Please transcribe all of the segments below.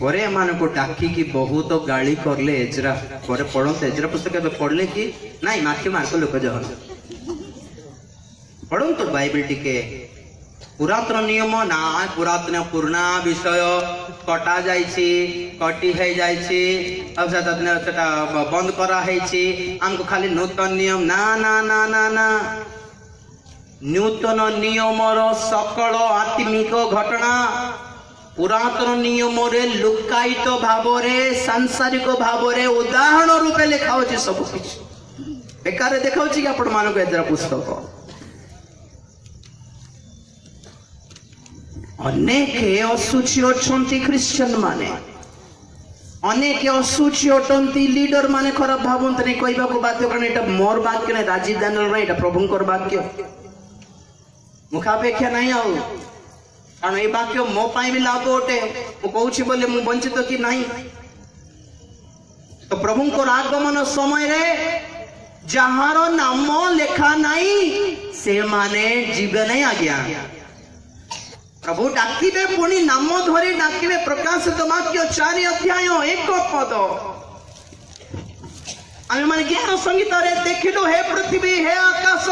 परे मान को डाकी की बहुत गाली करले एजरा परे पढ़ते एजरा पुस्तक के पढ़ले कि नहीं माखी मार्क लोक जहन पढ़ो तो बाइबल टिके पुरातन नियम ना पुरातन पुराना विषय कटा जाइछि कटी है जाइछि अब सेटा बंद करा हैछि हमको खाली नूतन नियम ना ना ना ना ना नूतन नियमर सकल आत्मिक घटना पुरातन नियम रे लुकायित भाव रे सांसारिक भाव रे उदाहरण रूपे लिखा होछि सब कुछ बेकार देखाउछि कि आपण मानको एजरा पुस्तक अनेक असुची अछंती क्रिश्चियन माने अनेक असुची अटंती लीडर माने खराब भावंत नहीं कहबा को बाध्य कारण एटा मोर वाक्य नहीं राजीव दानल नहीं एटा प्रभुंकर वाक्य मुखापेक्षा नहीं आउ कारण ए वाक्य मो पाई भी लाभ ओटे मु कहूछि बोले मु वंचित कि नहीं तो प्रभुंकर आगमन समय रे जहार नाम लेखा नहीं से माने जीवन नहीं आ गया प्रभु डाकिबे पुणी नाम धरी डाकिबे प्रकाशित वाक्य 4 अध्याय 1 पद आमे माने ज्ञान संगीत रे देखिलु हे पृथ्वी हे आकाश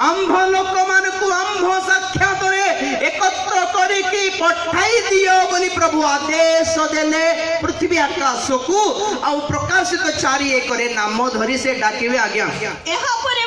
आंभ लोक मान को आंभ साक्षात रे एकत्र करी की पठाई दियो बोली प्रभु आदेश देले पृथ्वी आकाश को आ प्रकाशित 4:1 रे नाम धरी से डाकिबे आज्ञा एहा परे